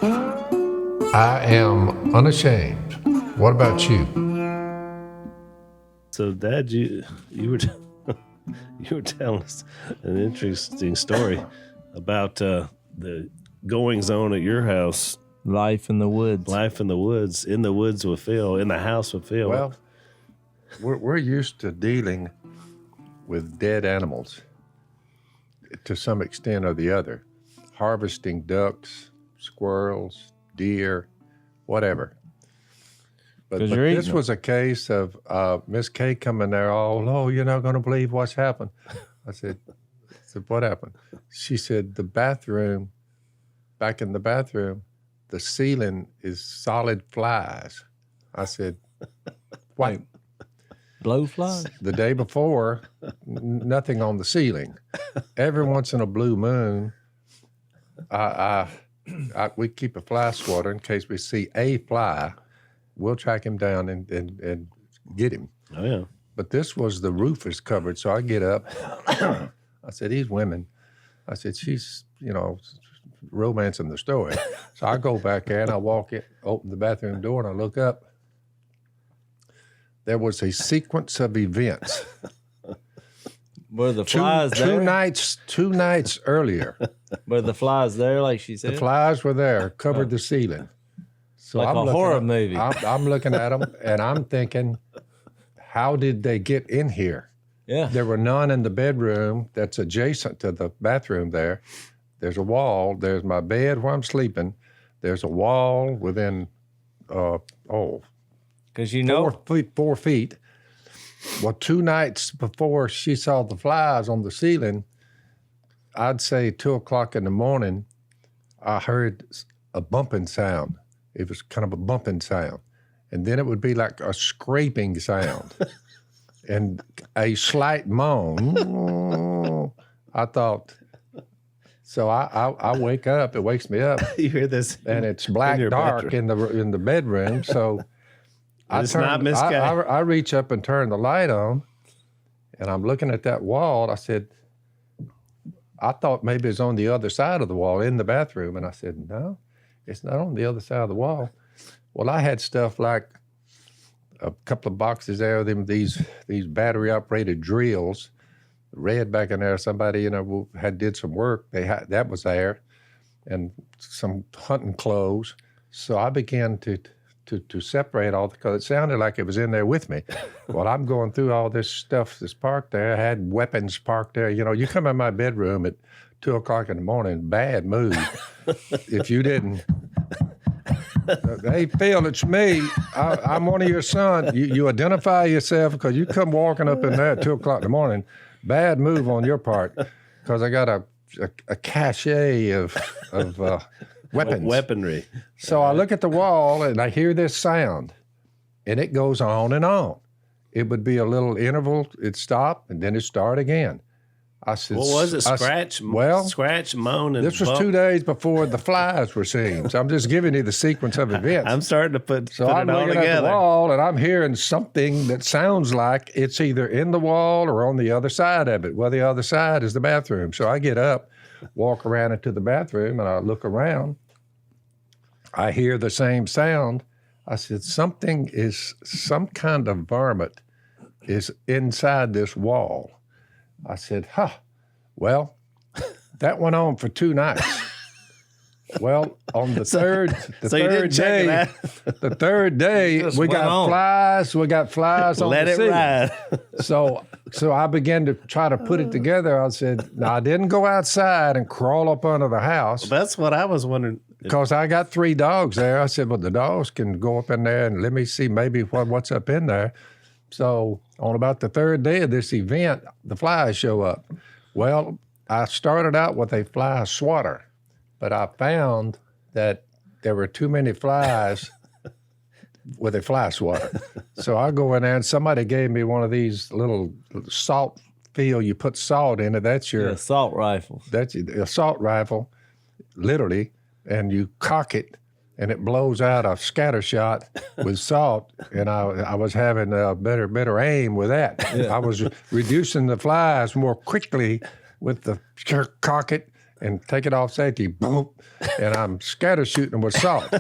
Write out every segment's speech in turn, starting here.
I am unashamed. What about you? So, Dad, you were you were telling us an interesting story about the goings on at your house. Life in the woods. Life in the woods with Phil, in the house with Phil. Well, we're used to dealing with dead animals to some extent or the other, harvesting ducks, squirrels, deer, whatever. But this was a case of Miss Kay coming there all, you're not going to believe what's happened. I said, what happened? She said, back in the bathroom, the ceiling is solid flies. I said, what? Blowflies? The day before, nothing on the ceiling. Every once in a blue moon, we keep a fly swatter in case we see a fly. We'll track him down and get him. Oh, yeah. But this was the roof is covered, so I get up. I said, these women. I said, she's, romancing the story. So I go back in, I walk in, open the bathroom door, and I look up. There was a sequence of events. Were the flies there? Two nights earlier. Were the flies there, like she said? The flies were there, covered the ceiling. So like a horror movie. I'm looking at them, and I'm thinking, how did they get in here? Yeah. There were none in the bedroom that's adjacent to the bathroom there. There's a wall. There's my bed where I'm sleeping. There's a wall within, because 4 feet. Well, 2 nights before she saw the flies on the ceiling, I'd say 2 o'clock in the morning, I heard a bumping sound. It was kind of a bumping sound. And then it would be like a scraping sound and a slight moan. I thought, so I wake up, it wakes me up. You hear this? And it's black dark in the bedroom. So I reach up and turn the light on, and I'm looking at that wall. I said, I thought maybe it's on the other side of the wall in the bathroom. And I said, no, it's not on the other side of the wall. Well, I had stuff like a couple of boxes there, these battery-operated drills, red back in there. Somebody, did some work. That was there, and some hunting clothes. So I began to separate all, because it sounded like it was in there with me. Well, I'm going through all this stuff that's parked there. I had weapons parked there. You come in my bedroom at 2 o'clock in the morning, bad mood. If you didn't, hey, Phil, it's me. I'm one of your sons. You identify yourself, because you come walking up in there at 2 o'clock in the morning, bad move on your part, because I got a cachet of weapons. Weaponry. So I look at the wall and I hear this sound, and it goes on and on. It would be a little interval, it'd stop, and then it'd start again. I said, what was it? Scratch, moan, and this was bump? 2 days before the flies were seen. So I'm just giving you the sequence of events. I'm starting to put I'm it all looking together. at the wall, and I'm hearing something that sounds like it's either in the wall or on the other side of it. Well, the other side is the bathroom. So I get up, walk around into the bathroom, and I look around. I hear the same sound. I said, some kind of varmint is inside this wall. I said, well, that went on for 2 nights. Well, on the third day, we got flies on the ceiling. Let it ride. So I began to try to put it together. I said, no, I didn't go outside and crawl up under the house. Well, that's what I was wondering. Because I got 3 dogs there. I said, well, the dogs can go up in there and let me see maybe what's up in there. So on about the 3rd day of this event, the flies show up. Well, I started out with a fly swatter, but I found that there were too many flies with a fly swatter. So I go in there, and somebody gave me one of these little salt field. You put salt in it. That's your assault rifle. That's your assault rifle, literally, and you cock it, and it blows out a scatter shot with salt. And I was having a better aim with that. Yeah. I was reducing the flies more quickly with the cock it and take it off safety, boom, and I'm scatter shooting them with salt.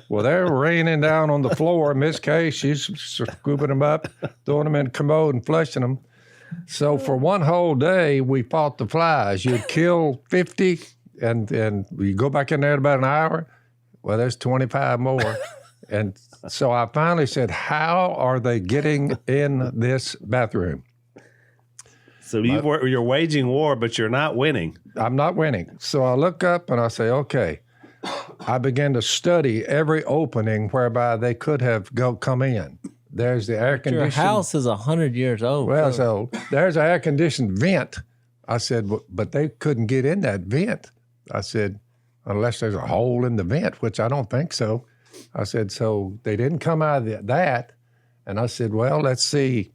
Well, they're raining down on the floor. In this case, she's scooping them up, throwing them in the commode and flushing them. So for one whole day, we fought the flies. You'd kill 50, and you go back in there in about an hour. Well, there's 25 more. And so I finally said, how are they getting in this bathroom? So you're waging war, but you're not winning. I'm not winning. So I look up and I say, okay. I began to study every opening whereby they could have come in. There's the air conditioning. Your house is 100 years old. Well, so there's an air conditioned vent. I said, but they couldn't get in that vent. I said, unless there's a hole in the vent, which I don't think so. I said, so they didn't come out of that. And I said, well, let's see.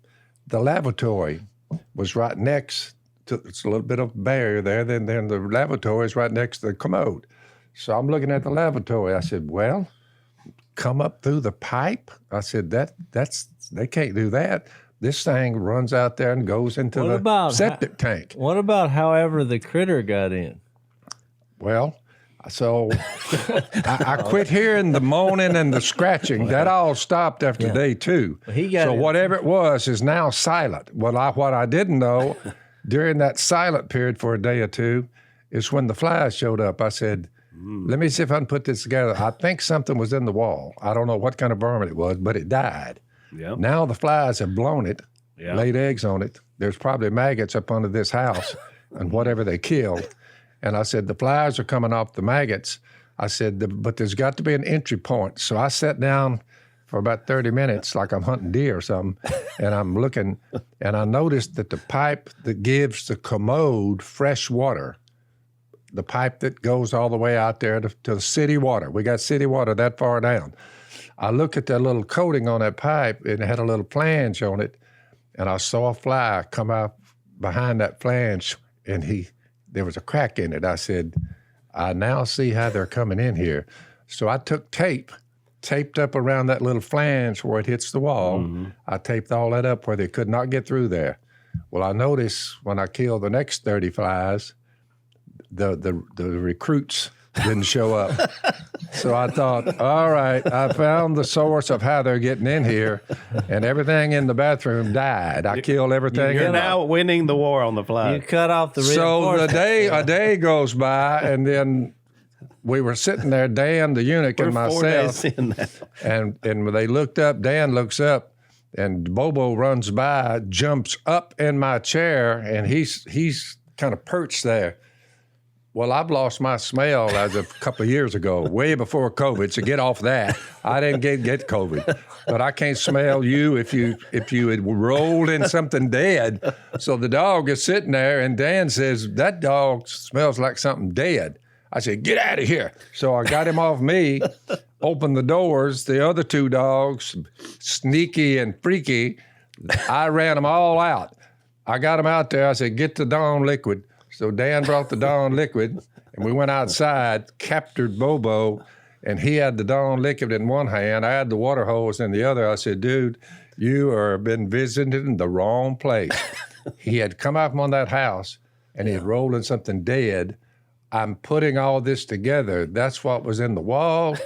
The lavatory was right next to, it's a little bit of barrier there. Then the lavatory is right next to the commode. So I'm looking at the lavatory. I said, well, come up through the pipe. I said, that's they can't do that. This thing runs out there and goes into the septic tank. What about however the critter got in? Well, so I quit hearing the moaning and the scratching. That all stopped after day 2. So whatever it was is now silent. What I didn't know during that silent period for a day or 2 is when the flies showed up. I said, let me see if I can put this together. I think something was in the wall. I don't know what kind of vermin it was, but it died. Yep. Now the flies have blown it, laid eggs on it. There's probably maggots up under this house and whatever they killed. And I said, the flies are coming off the maggots. I said, but there's got to be an entry point. So I sat down for about 30 minutes like I'm hunting deer or something, and I'm looking, and I noticed that the pipe that gives the commode fresh water, the pipe that goes all the way out there to the city water. We got city water that far down. I looked at that little coating on that pipe, and it had a little flange on it, and I saw a fly come out behind that flange, and there was a crack in it. I said, I now see how they're coming in here. So I took taped up around that little flange where it hits the wall. Mm-hmm. I taped all that up where they could not get through there. Well, I noticed when I killed the next 30 flies, the recruits didn't show up. So I thought, all right, I found the source of how they're getting in here, and everything in the bathroom died. I killed everything. You're now winning the war on the fly. You cut off the reinforcement. So a day goes by, and then we were sitting there, Dan, the eunuch, and myself, and when they looked up, Dan looks up, and Bobo runs by, jumps up in my chair, and he's kind of perched there. Well, I've lost my smell as of a couple of years ago, way before COVID. So get off that. I didn't get COVID, but I can't smell you if you had rolled in something dead. So the dog is sitting there, and Dan says that dog smells like something dead. I said, get out of here. So I got him off me, opened the doors. The other 2 dogs, sneaky and freaky, I ran them all out. I got them out there. I said, get the Dawn liquid. So Dan brought the Dawn liquid, and we went outside, captured Bobo, and he had the Dawn liquid in one hand. I had the water hose in the other. I said, dude, you have been visiting the wrong place. He had come out from on that house, and he had rolled in something dead. I'm putting all this together. That's what was in the wall.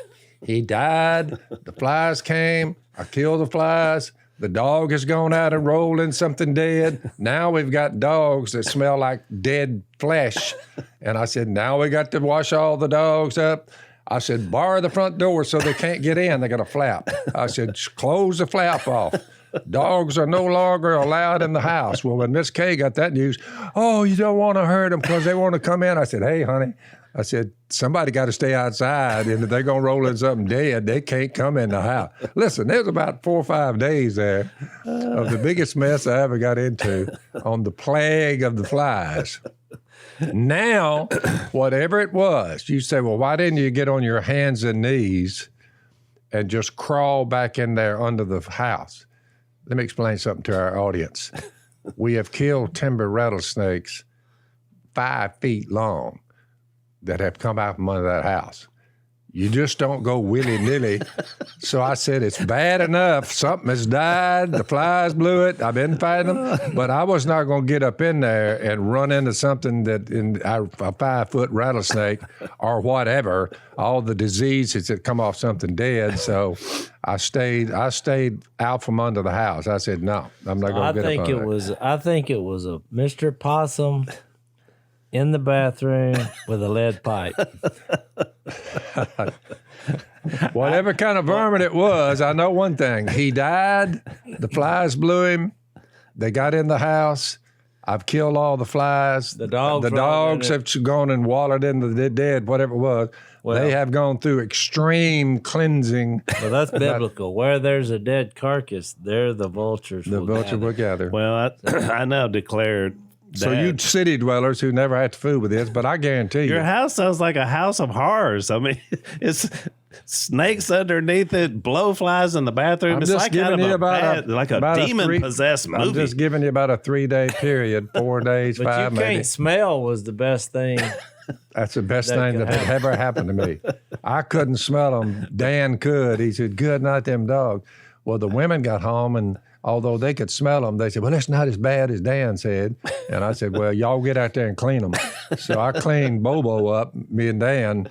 He died. The flies came. I killed the flies. The dog has gone out and rolled in something dead. Now we've got dogs that smell like dead flesh. And I said, now we got to wash all the dogs up. I said, bar the front door so they can't get in. They got a flap. I said, close the flap off. Dogs are no longer allowed in the house. Well, when Miss Kay got that news, oh, you don't want to hurt them because they want to come in. I said, hey, honey. I said, somebody got to stay outside, and if they're going to roll in something dead, they can't come in the house. Listen, there was about 4 or 5 days there of the biggest mess I ever got into on the plague of the flies. Now, whatever it was, you say, well, why didn't you get on your hands and knees and just crawl back in there under the house? Let me explain something to our audience. We have killed timber rattlesnakes 5 feet long that have come out from under that house. You just don't go willy-nilly. So I said, it's bad enough. Something has died. The flies blew it. I've been fighting them. But I was not going to get up in there and run into something that a 5-foot rattlesnake or whatever, all the diseases that come off something dead. So I stayed out from under the house. I said, no, I'm not going to get up on it. I think it was a Mr. Possum in the bathroom with a lead pipe. Whatever kind of vermin it was, I know one thing. He died. The flies blew him. They got in the house. I've killed all the flies. The dogs have gone and wallowed in the dead, whatever it was. Well, they have gone through extreme cleansing. Well, that's biblical. Where there's a dead carcass, there the vultures will gather. Well, I now declare. So you city dwellers who never had to fool with this, but I guarantee you. Your house sounds like a house of horrors. I mean, it's snakes underneath it, blowflies in the bathroom. It's like kind of a demon-possessed movie. I'm just giving you about a 3-day period, 4 days, but 5 you maybe. Can't smell was the best thing. That's the best thing that had ever happened to me. I couldn't smell them. Dan could. He said, good night, them dogs. Well, the women got home, and although they could smell them, they said, well, it's not as bad as Dan said. And I said, well, y'all get out there and clean them. So I cleaned Bobo up, me and Dan,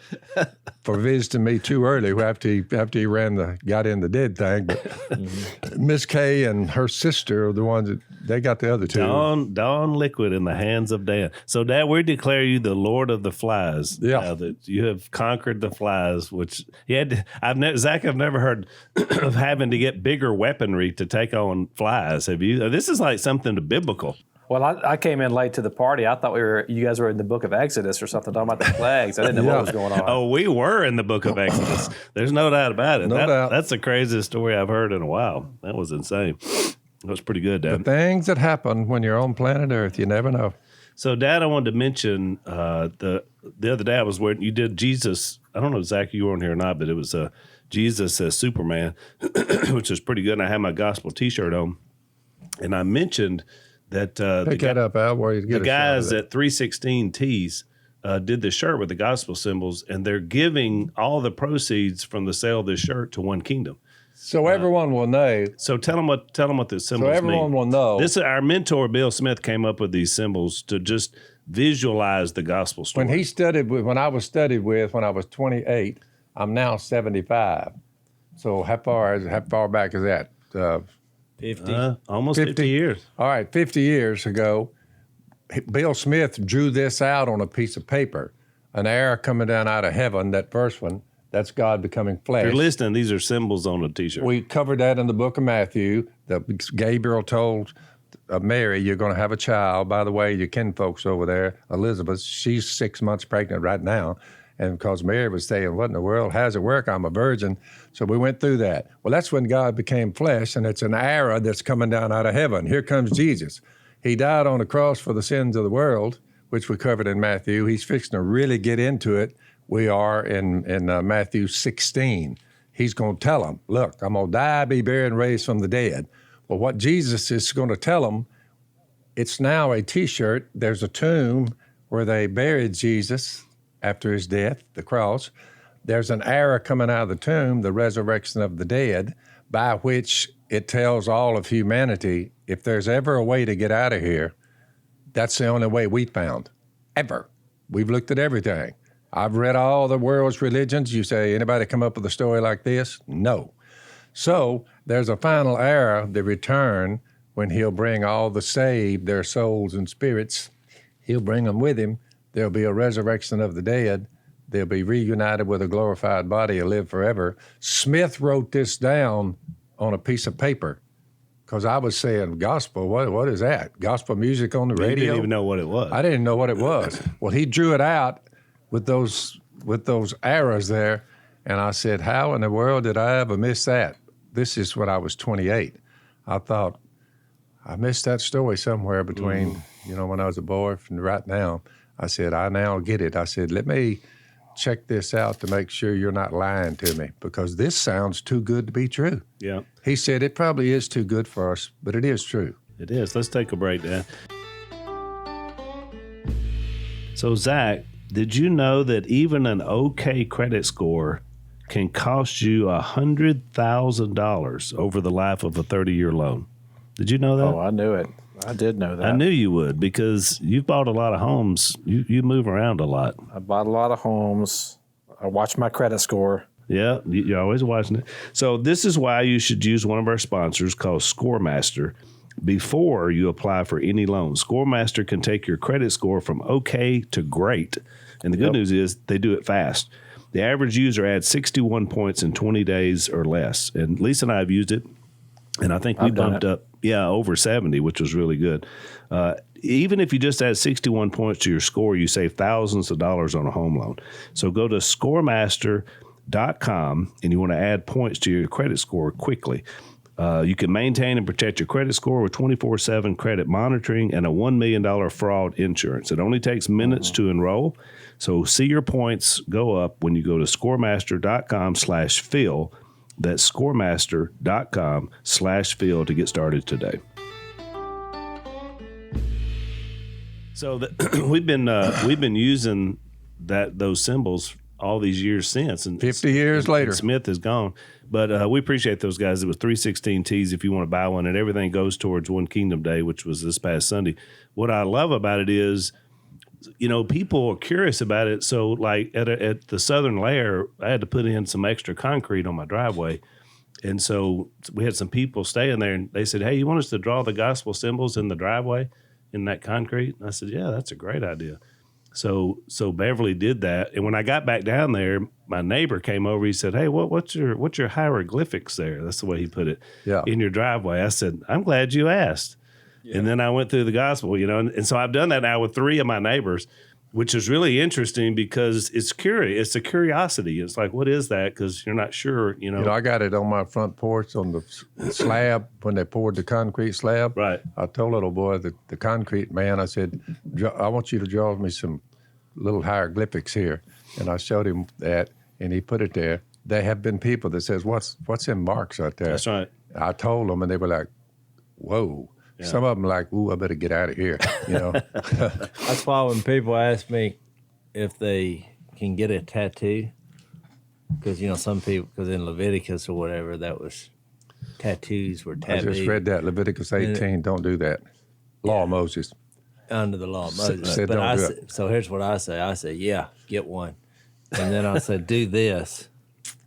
for visiting me too early after he got in the dead thing. But Miss Kay and her sister are the ones that they got the other two. Dawn liquid in the hands of Dan. So, Dad, we declare you the Lord of the Flies. Yeah. Now that you have conquered the flies, which you had to, Zach, I've never heard of having to get bigger weaponry to take on flies. Have you? This is like something biblical. Well, I came in late to the party. I thought you guys were in the book of Exodus or something, talking about the plagues. I didn't know what was going on. Oh, we were in the book of Exodus. There's no doubt about it. No doubt. That's the craziest story I've heard in a while. That was insane. That was pretty good, Dad. The things that happen when you're on planet Earth, you never know. So, Dad, I wanted to mention the other day I was where you did Jesus. I don't know, Zach, you were on here or not, but it was Jesus as Superman, which was pretty good. And I had my gospel T-shirt on, and I mentioned that pick that up, Al, where you get the guys at 316 Tees did the shirt with the gospel symbols, and they're giving all the proceeds from the sale of this shirt to One Kingdom. So everyone will know. So tell them what the symbols mean. So everyone will know. This our mentor Bill Smith came up with these symbols to just visualize the gospel story. When I was studied with when I was 28, I'm now 75. So how far back is that? 50. Almost 50 years. All right, 50 years ago, Bill Smith drew this out on a piece of paper. An arrow coming down out of heaven, that first one, that's God becoming flesh. If you're listening, these are symbols on a T-shirt. We covered that in the book of Matthew. Gabriel told Mary, you're going to have a child. By the way, your kinfolks over there, Elizabeth, she's 6 months pregnant right now. And because Mary was saying, what in the world, how's it work? I'm a virgin. So we went through that. Well, that's when God became flesh, and it's an arrow that's coming down out of heaven. Here comes Jesus. He died on the cross for the sins of the world, which we covered in Matthew. He's fixing to really get into it. We are in Matthew 16. He's going to tell them, look, I'm going to die, be buried, and raised from the dead. Well, what Jesus is going to tell them, it's now a T-shirt. There's a tomb where they buried Jesus after his death, the cross. There's an arrow coming out of the tomb, the resurrection of the dead, by which it tells all of humanity, if there's ever a way to get out of here, that's the only way we found, ever. We've looked at everything. I've read all the world's religions. You say, anybody come up with a story like this? No. So there's a final arrow, the return, when he'll bring all the saved, their souls and spirits. He'll bring them with him. There'll be a resurrection of the dead. They'll be reunited with a glorified body and live forever. Smith wrote this down on a piece of paper because I was saying, gospel, what is that? Gospel music on the radio? You didn't even know what it was. I didn't know what it was. Well, he drew it out with those arrows there, and I said, how in the world did I ever miss that? This is when I was 28. I thought, I missed that story somewhere between, when I was a boy and right now. I said, I now get it. I said, let me check this out to make sure you're not lying to me because this sounds too good to be true. Yeah. He said, it probably is too good for us, but it is true. It is. Let's take a break, Dan. So, Zach, did you know that even an okay credit score can cost you $100,000 over the life of a 30-year loan. Did you know that? Oh, I knew it. I did know that. I knew you would, because you've bought a lot of homes. You move around a lot. I bought a lot of homes. I watched my credit score. Yeah, you're always watching it. So this is why you should use one of our sponsors called ScoreMaster before you apply for any loan. ScoreMaster can take your credit score from okay to great. And the good news is they do it fast. The average user adds 61 points in 20 days or less. And Lisa and I have used it, and I think we bumped up, over 70, which was really good. Even if you just add 61 points to your score, you save thousands of dollars on a home loan. So go to scoremaster.com, and you want to add points to your credit score quickly. You can maintain and protect your credit score with 24/7 credit monitoring and a $1 million fraud insurance. It only takes minutes to enroll. So see your points go up when you go to scoremaster.com/Phil. That's scoremaster.com/Phil to get started today. So we've been using those symbols all these years since, and 50 years later. Smith is gone, but we appreciate those guys. It was 316 T's if you want to buy one, and everything goes towards One Kingdom Day, which was this past Sunday. What I love about it is, people are curious about it. So, like at the southern layer, I had to put in some extra concrete on my driveway, and so we had some people staying there, and they said, "Hey, you want us to draw the gospel symbols in the driveway in that concrete?" And I said, "Yeah, that's a great idea." So Beverly did that, and when I got back down there, my neighbor came over. He said, "Hey, what's your hieroglyphics there?" That's the way he put it. Yeah. In your driveway. I said, "I'm glad you asked." Yeah. And then I went through the gospel, and so I've done that now with 3 of my neighbors, which is really interesting because it's curious. It's a curiosity. It's like, what is that? Because you're not sure. I got it on my front porch on the slab when they poured the concrete slab. Right. I told little boy, the concrete man, I said, "I want you to draw me some little hieroglyphics here." And I showed him that, and he put it there. There have been people that says, what's in marks out there? That's right. I told them, and they were like, whoa. Yeah. Some of them like, ooh, I better get out of here, That's why when people ask me if they can get a tattoo, because, some people, because in Leviticus or whatever, that was, tattoos were taboo. I just read that, Leviticus 18, don't do that. Law of Moses. Under the law of Moses. Said don't do it. So here's what I say. I say, yeah, get one. And then I said, do this.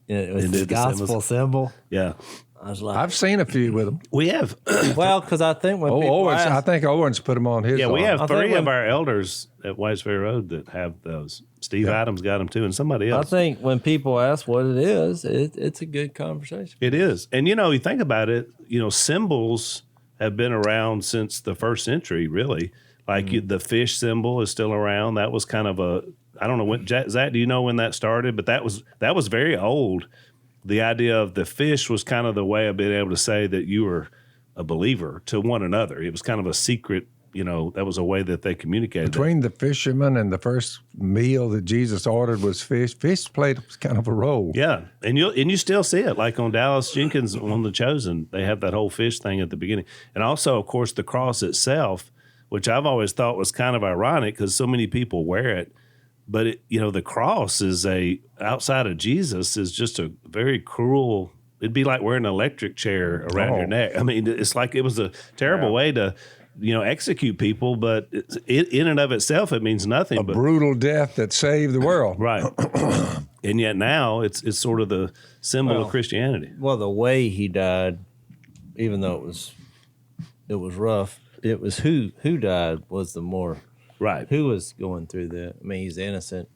It was the gospel symbol. Yeah. I was like, I've seen a few with them. We have. Well, because I think when people Owens, ask, I think Owens put them on his. Yeah, we arm. have 3 of our elders at Whites Ferry Road that have those. Steve Adams got them too, and somebody else. I think when people ask what it is, it's a good conversation. It is. And, you think about it, symbols have been around since the 1st century, really. Like the fish symbol is still around. That was kind of I don't know when, Zach, do you know when that started? But that was very old. The idea of the fish was kind of the way of being able to say that you were a believer to one another. It was kind of a secret, that was a way that they communicated. Between the fishermen and the first meal that Jesus ordered was fish. Fish played kind of a role. Yeah, and you still see it, like on Dallas Jenkins on The Chosen. They have that whole fish thing at the beginning. And also, of course, the cross itself, which I've always thought was kind of ironic because so many people wear it. But, the cross is outside of Jesus is just a very cruel, it'd be like wearing an electric chair around your neck. I mean, it's like it was a terrible way to, execute people, but in and of itself, it means nothing. A brutal death that saved the world. Right. And yet now it's sort of the symbol of Christianity. Well, the way he died, even though it was rough, it was who died was the more... Right. Who was going through that? I mean, he's innocent,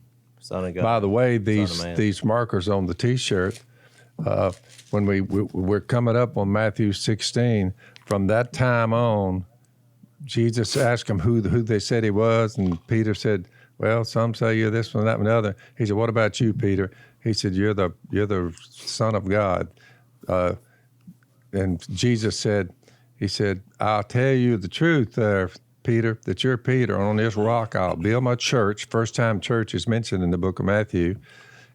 son of God. By the way, these markers on the T-shirt, when we're coming up on Matthew 16, from that time on, Jesus asked them who they said he was, and Peter said, "Well, some say you're this one, that one, the other." He said, "What about you, Peter?" He said, "You're the Son of God." And Jesus said, "I'll tell you the truth there, Peter, that you're Peter. On this rock I'll build my church." First time church is mentioned in the book of Matthew.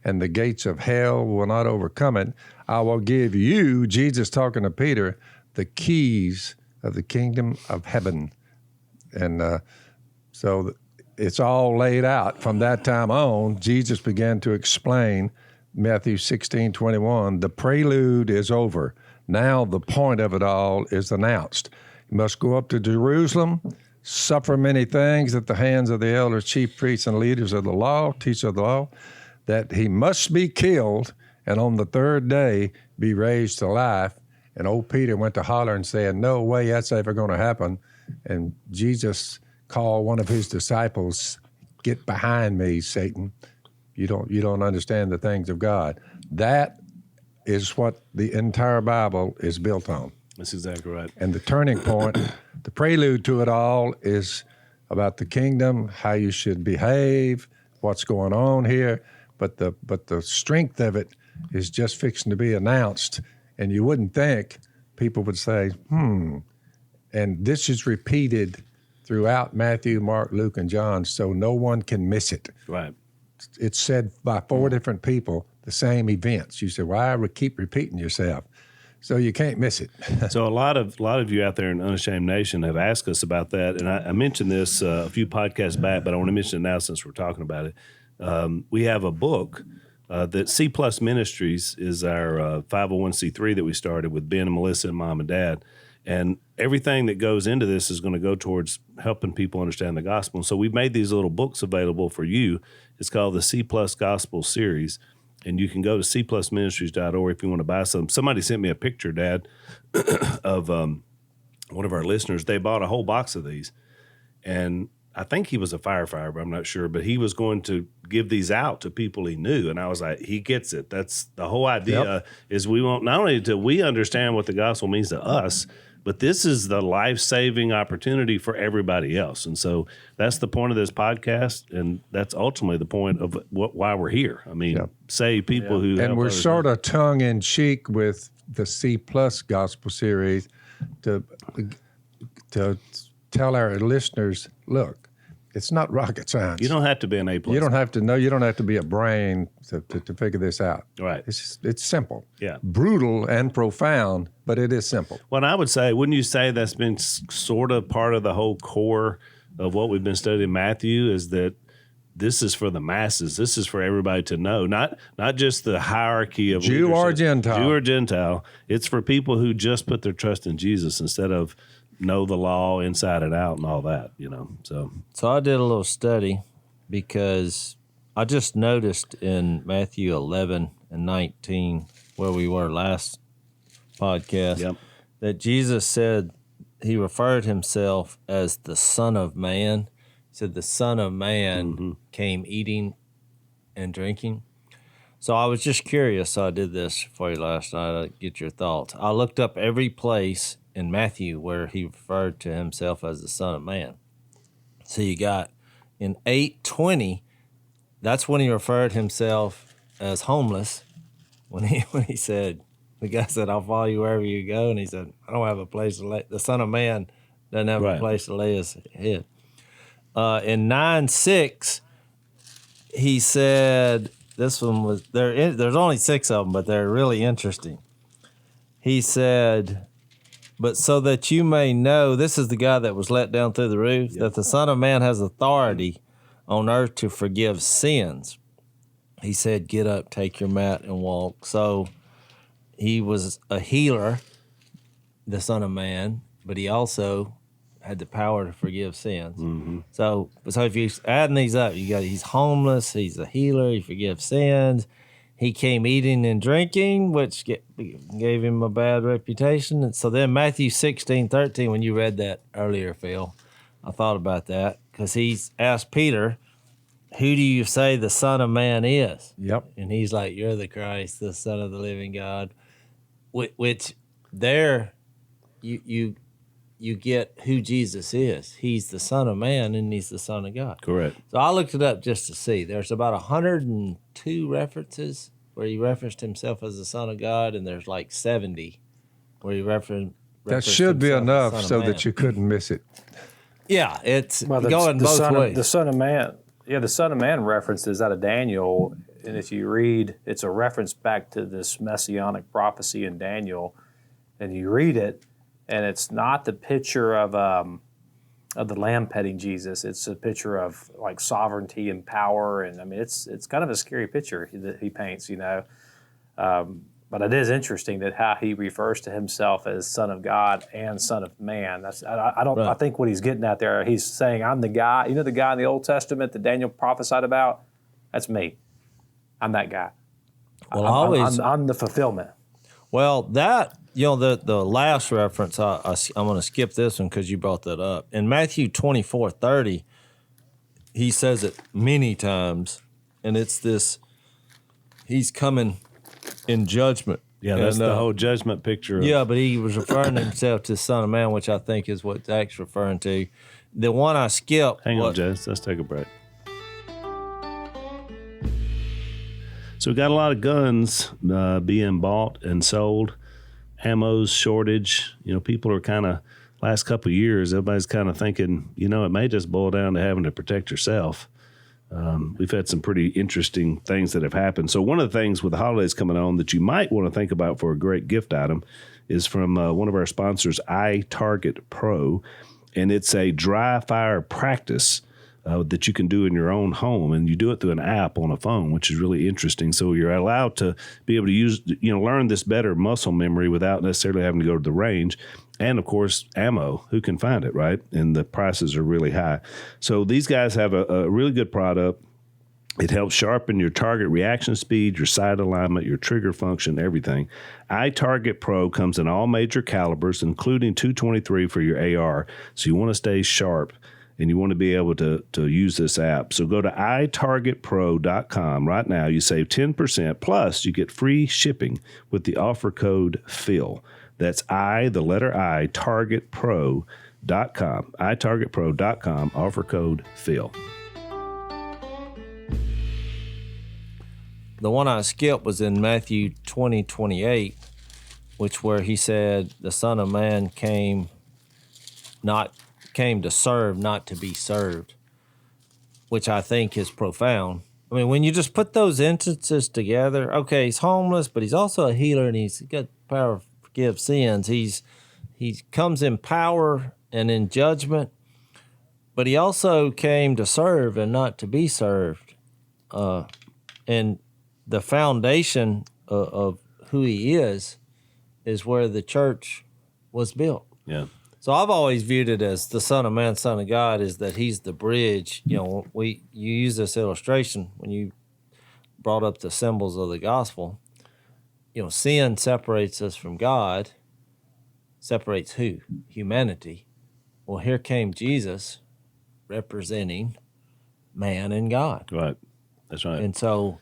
"And the gates of hell will not overcome it. I will give you," Jesus talking to Peter, "the keys of the kingdom of heaven." And so it's all laid out. From that time on, Jesus began to explain Matthew 16:21, the prelude is over. Now the point of it all is announced. You must go up to Jerusalem, suffer many things at the hands of the elders, chief priests, and leaders of the law, teachers of the law, that he must be killed, and on the third day be raised to life. And old Peter went to hollering, saying, no way that's ever going to happen. And Jesus called one of his disciples, get behind me, Satan. You don't understand the things of God. That is what the entire Bible is built on. That's exactly right. And the turning point, the prelude to it all is about the kingdom, how you should behave, what's going on here. But the strength of it is just fixing to be announced. And you wouldn't think people would say, And this is repeated throughout Matthew, Mark, Luke, and John, so no one can miss it. Right. It's said by 4 different people, the same events. You say, why keep repeating yourself? So you can't miss it. So a lot of you out there in Unashamed Nation have asked us about that, and I mentioned this a few podcasts back, but I want to mention it now since we're talking about it. We have a book that C Plus Ministries is our 501c3 that we started with Ben and Melissa and Mom and Dad, and everything that goes into this is going to go towards helping people understand the gospel. And so we've made these little books available for you. It's called the C Plus Gospel Series. And you can go to cplusministries.org if you want to buy some. Somebody sent me a picture, Dad, of one of our listeners. They bought a whole box of these. And I think he was a firefighter, but I'm not sure. But he was going to give these out to people he knew. And I was like, he gets it. That's the whole idea is we want not only do we understand what the gospel means to us, but this is the life-saving opportunity for everybody else. And so that's the point of this podcast, and that's ultimately the point of why we're here. I mean, save people who... And we're sort of tongue-in-cheek with the C Plus Gospel Series to tell our listeners, look, it's not rocket science. You don't have to be an A+. You don't have to know. You don't have to be a brain to figure this out. Right. It's simple. Yeah. Brutal and profound, but it is simple. Well, I would say, wouldn't you say that's been sort of part of the whole core of what we've been studying Matthew, is that this is for the masses. This is for everybody to know, not just the hierarchy of Jew or Gentile. Jew or Gentile. It's for people who just put their trust in Jesus instead of know the law inside and out and all that, So I did a little study because I just noticed in Matthew 11 and 19, where we were last podcast, that Jesus said, he referred himself as the Son of Man. He said the Son of Man came eating and drinking. So I was just curious, so I did this for you last night to get your thoughts. I looked up every place in Matthew where he referred to himself as the Son of Man. So you got in 8:20, that's when he referred himself as homeless. When he said, the guy said, I'll follow you wherever you go. And he said, I don't have a place to lay. The Son of Man doesn't have a place to lay his head. In 9:6, he said, this one was, there's only 6 of them, but they're really interesting. He said, but so that you may know, this is the guy that was let down through the roof, that the Son of Man has authority on earth to forgive sins. He said, get up, take your mat, and walk. So he was a healer, the Son of Man, but he also had the power to forgive sins. So if you're adding these up, he's homeless, he's a healer, he forgives sins. He came eating and drinking, which gave him a bad reputation. And so then Matthew 16:13, when you read that earlier, Phil, I thought about that because he's asked Peter, who do you say the Son of Man is? Yep. And he's like, you're the Christ, the Son of the living God. Which there you get who Jesus is. He's the Son of Man and he's the Son of God. correct. So I looked it up just to see. There's about 102 references where he referenced himself as the Son of God, and there's like 70 where he referenced That should be himself as the enough Son of so Man. that you couldn't miss it. Yeah, it's Well, going both ways. The Son of Man. Yeah, the Son of Man reference is out of Daniel, and if you read, it's a reference back to this messianic prophecy in Daniel, and you read it, and it's not the picture of of the lamb petting Jesus. It's a picture of like sovereignty and power, and I mean it's kind of a scary picture that he paints, you know. But it is interesting that how he refers to himself as Son of God and Son of Man. That's I don't Right. I think what he's getting at there, he's saying I'm the guy. You know the guy in the Old Testament that Daniel prophesied about? That's me. I'm that guy. Well, I'm the fulfillment. Well, that, the last reference, I'm going to skip this one because you brought that up. In Matthew 24:30, he says it many times, and it's this, he's coming in judgment. Yeah, that's the whole judgment picture. Yeah, but he was referring to himself to the Son of Man, which I think is what Zach's referring to. The one I skipped. Hang on, Jase. Let's take a break. So we got a lot of guns being bought and sold, ammo's shortage. People are kind of, last couple of years, everybody's kind of thinking, it may just boil down to having to protect yourself. We've had some pretty interesting things that have happened. So one of the things with the holidays coming on that you might want to think about for a great gift item is from one of our sponsors, iTarget Pro, and it's a dry fire practice that you can do in your own home, and you do it through an app on a phone, which is really interesting. So you're allowed to be able to use, learn this better muscle memory without necessarily having to go to the range. And of course, ammo, who can find it, right? And the prices are really high. So these guys have a really good product. It helps sharpen your target reaction speed, your sight alignment, your trigger function, everything. iTarget Pro comes in all major calibers, including .223 for your AR. So you want to stay sharp, and you want to be able to use this app. So go to itargetpro.com right now. You save 10%, plus you get free shipping with the offer code PHIL. That's targetpro.com. itargetpro.com, offer code PHIL. The one I skipped was in Matthew 20:28, which where he said the Son of Man came to serve, not to be served, which I think is profound. I mean, when you just put those instances together, okay, he's homeless, but he's also a healer, and he's got the power to forgive sins. He comes in power and in judgment, but he also came to serve and not to be served. And the foundation of who he is where the church was built. Yeah. So I've always viewed it as the Son of Man, Son of God, is that he's the bridge. You use this illustration when you brought up the symbols of the gospel. Sin separates us from God. Separates who? Humanity. Well, here came Jesus representing man and God. Right. That's right. And so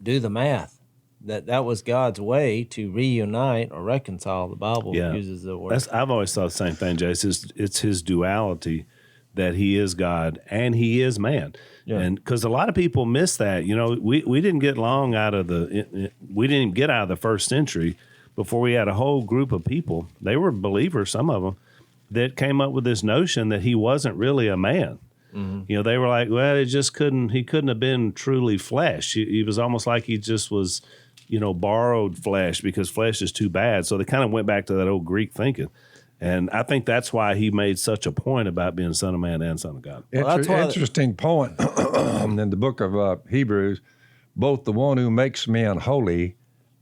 do the math. That was God's way to reunite or reconcile. The Bible uses the word. I've always thought the same thing, Jase. It's his duality that he is God and he is man. Yeah. And because a lot of people miss that. We didn't get long we didn't even get out of the first century before we had a whole group of people. They were believers, some of them, that came up with this notion that he wasn't really a man. Mm-hmm. They were like, well, he couldn't have been truly flesh. He was almost like he just was, borrowed flesh because flesh is too bad. So they kind of went back to that old Greek thinking. And I think that's why he made such a point about being Son of Man and Son of God. Interesting point in the book of Hebrews, both the one who makes men holy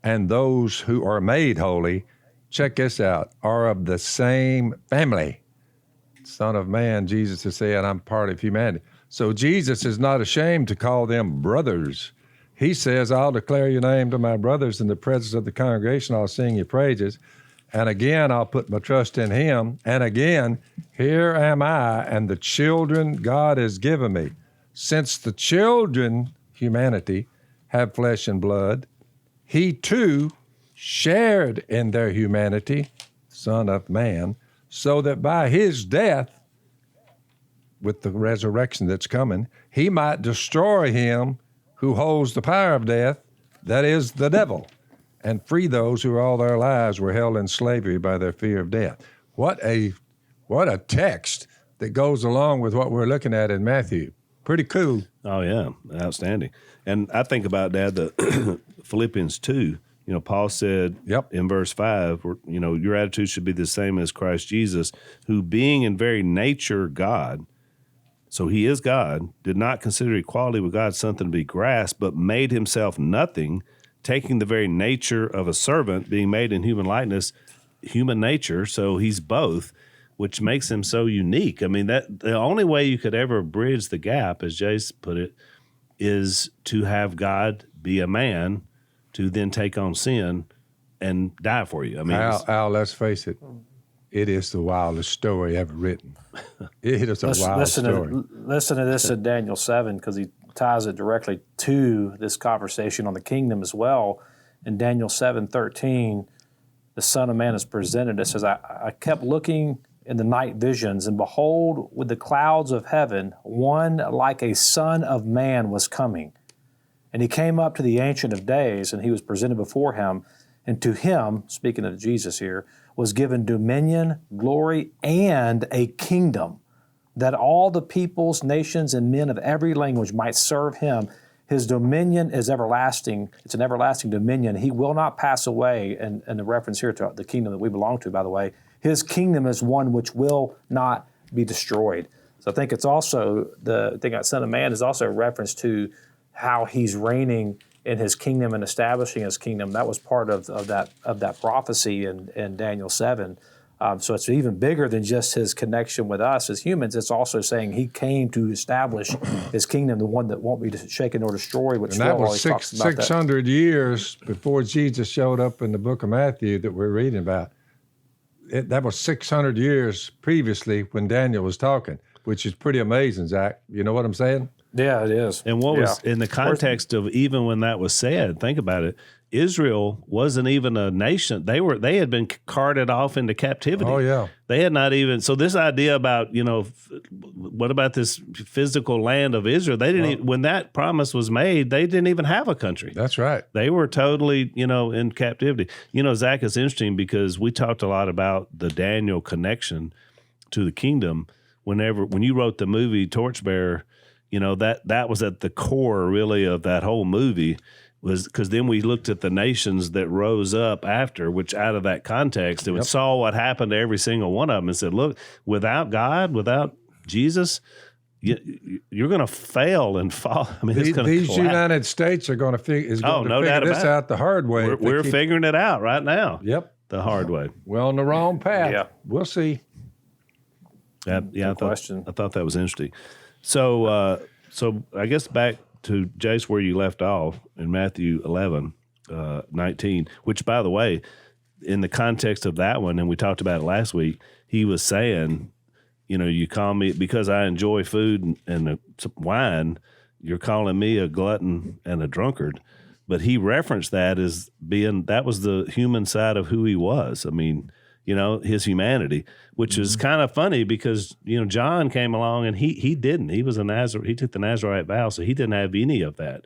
and those who are made holy, check this out, are of the same family. Son of Man, Jesus is saying, I'm part of humanity. So Jesus is not ashamed to call them brothers. He says, I'll declare your name to my brothers in the presence of the congregation. I'll sing your praises. And again, I'll put my trust in him. And again, here am I and the children God has given me. Since the children, humanity, have flesh and blood, he too shared in their humanity, Son of Man, so that by his death, with the resurrection that's coming, he might destroy him who holds the power of death, that is the devil, and free those who all their lives were held in slavery by their fear of death. What a text that goes along with what we're looking at in Matthew. Pretty cool. Oh, yeah. Outstanding. And I think about, Dad, the Philippians 2, Paul said Yep. in verse 5, your attitude should be the same as Christ Jesus, who being in very nature God, so he is God, did not consider equality with God something to be grasped, but made himself nothing, taking the very nature of a servant, being made in human likeness, human nature. So he's both, which makes him so unique. I mean, that the only way you could ever bridge the gap, as Jase put it, is to have God be a man to then take on sin and die for you. I mean, Al, let's face it. It is the wildest story ever written. It is a wild story. Listen to this in Daniel 7, because he ties it directly to this conversation on the kingdom as well. In Daniel 7:13, the Son of Man is presented. It says, I kept looking in the night visions, and behold, with the clouds of heaven, one like a son of man was coming. And he came up to the Ancient of Days, and he was presented before him. And to him, speaking of Jesus here, was given dominion, glory, and a kingdom, that all the peoples, nations, and men of every language might serve him. His dominion is everlasting. It's an everlasting dominion. He will not pass away. And the reference here to the kingdom that we belong to, by the way, his kingdom is one which will not be destroyed. So I think it's also, the thing about Son of Man is also a reference to how he's reigning in his kingdom and establishing his kingdom. That was part of that prophecy in Daniel 7. So it's even bigger than just his connection with us as humans. It's also saying he came to establish his kingdom, the one that won't be shaken or destroyed, which And that Phil was always talks about. 600 years before Jesus showed up in the book of Matthew that we're reading about. That was 600 years previously when Daniel was talking, which is pretty amazing, Zach. You know what I'm saying? Yeah, it is. And what was in the context of even when that was said, think about it, Israel wasn't even a nation. They had been carted off into captivity. Oh, yeah. They had not even, so this idea about, what about this physical land of Israel? They didn't even, when that promise was made, they didn't even have a country. That's right. They were totally, in captivity. Zach, it's interesting because we talked a lot about the Daniel connection to the kingdom. When you wrote the movie Torchbearer, that was at the core really of that whole movie, was because then we looked at the nations that rose up after, which out of that context, it saw what happened to every single one of them and said, look, without God, without Jesus, you're going to fail and fall. I mean, These collapse. United States are going to figure this out the hard way. We're figuring it out right now. Yep. The hard way. We're on the wrong path. Yeah. We'll see. I thought that was interesting. So I guess back to Jase where you left off in Matthew 11, 19, which, by the way, in the context of that one, and we talked about it last week, he was saying, you call me, because I enjoy food and wine, you're calling me a glutton and a drunkard. But he referenced that as that was the human side of who he was. I mean, his humanity, which is kind of funny because, John came along and he didn't. He was he took the Nazarite vow, so he didn't have any of that.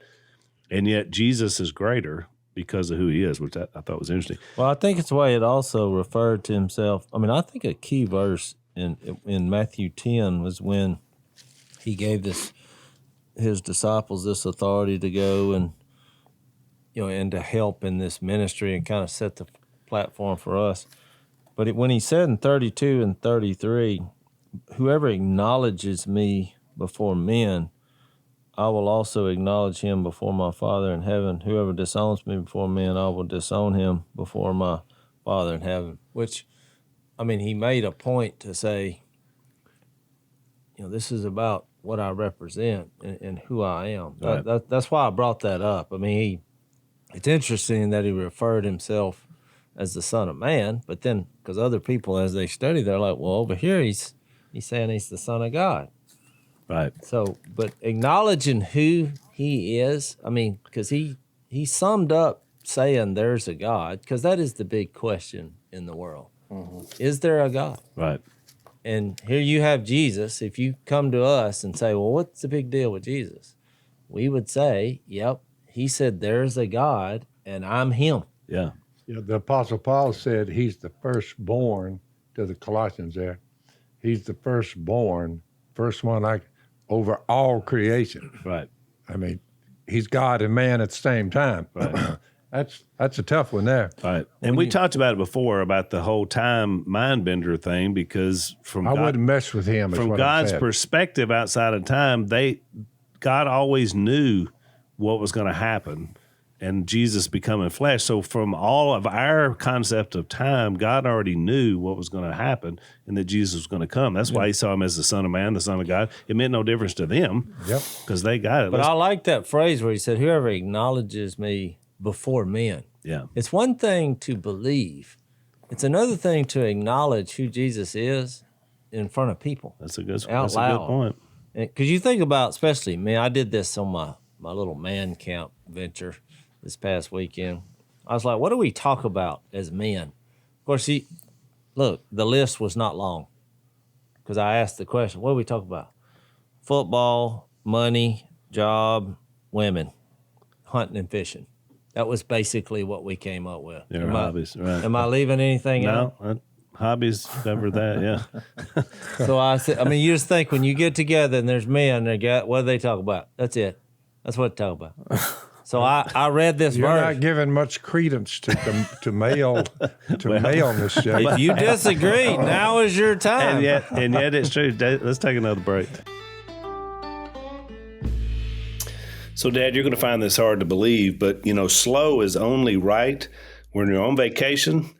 And yet Jesus is greater because of who he is, which I thought was interesting. Well, I think it's the way it also referred to himself. I mean, I think a key verse in Matthew 10 was when he gave his disciples this authority to go and, and to help in this ministry and kind of set the platform for us. But when he said in 32 and 33, whoever acknowledges me before men, I will also acknowledge him before my Father in heaven. Whoever disowns me before men, I will disown him before my Father in heaven. Which, I mean, he made a point to say, this is about what I represent and who I am. Right. That's why I brought that up. I mean, it's interesting that he referred himself as the Son of Man, but then because other people, as they study, they're like, well, over here he's saying he's the Son of God. Right. So, but acknowledging who he is, I mean, because he summed up saying there's a God, because that is the big question in the world. Mm-hmm. Is there a God? Right. And here you have Jesus. If you come to us and say, well, what's the big deal with Jesus? We would say, yep, he said there's a God and I'm him. Yeah. The Apostle Paul said he's the firstborn to the Colossians there. He's the firstborn, first one over all creation. Right. I mean, he's God and man at the same time. Right. That's a tough one there. Right. And we talked about it before about the whole time mind bender thing, because I wouldn't mess with him. From God's perspective outside of time, God always knew what was going to happen, and Jesus becoming flesh. So from all of our concept of time, God already knew what was going to happen and that Jesus was going to come. That's why he saw him as the Son of Man, the Son of God. It meant no difference to them because they got it. But I like that phrase where he said, whoever acknowledges me before men. Yeah. It's one thing to believe. It's another thing to acknowledge who Jesus is in front of people. That's a good loud. Point. Because you think about, especially me, I did this on my little man camp venture this past weekend. I was like, what do we talk about as men? Of course, look, the list was not long because I asked the question, what do we talk about? Football, money, job, women, hunting and fishing. That was basically what we came up with. Your hobbies, right. Am I leaving anything out? No, hobbies cover that, yeah. So I said, I mean, you just think when you get together and there's men, what do they talk about? That's it. That's what they talk about. So I read this You're verse. not giving much credence to maleness, Jay. If you disagree, now is your time. And yet it's true. Let's take another break. So, Dad, you're going to find this hard to believe, but, slow is only right when you're on vacation,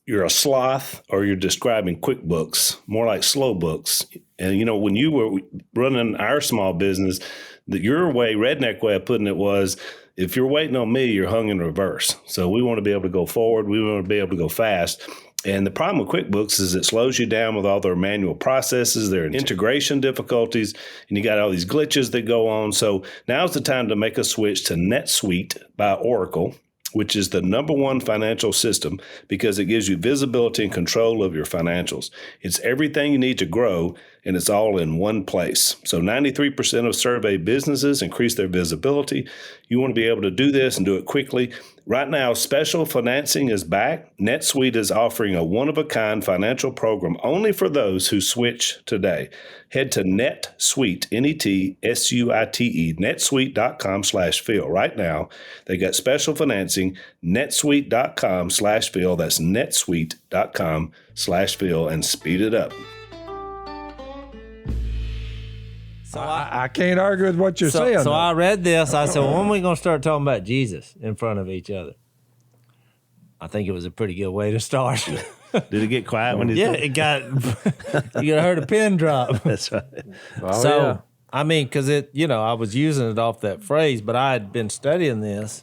you're a sloth, or you're describing QuickBooks, more like slow books. And, when you were running our small business, your way, redneck way of putting it was, if you're waiting on me, you're hung in reverse. So we want to be able to go forward. We want to be able to go fast. And the problem with QuickBooks is it slows you down with all their manual processes, their integration difficulties, and you got all these glitches that go on. So now's the time to make a switch to NetSuite by Oracle, which is the #1 financial system because it gives you visibility and control of your financials. It's everything you need to grow, and it's all in one place. So 93% of surveyed businesses increase their visibility. You want to be able to do this and do it quickly. Right now, special financing is back. NetSuite is offering a one-of-a-kind financial program only for those who switch today. Head to NetSuite, NetSuite, netsuite.com/Phil. Right now, they got special financing, netsuite.com/Phil. That's netsuite.com/Phil, and speed it up. So I can't argue with what you're saying. So I read this. I said, well, when are we going to start talking about Jesus in front of each other? I think it was a pretty good way to start. Did it get quiet when Yeah, it got, you heard a pin drop. That's right. I mean, because I was using it off that phrase, but I had been studying this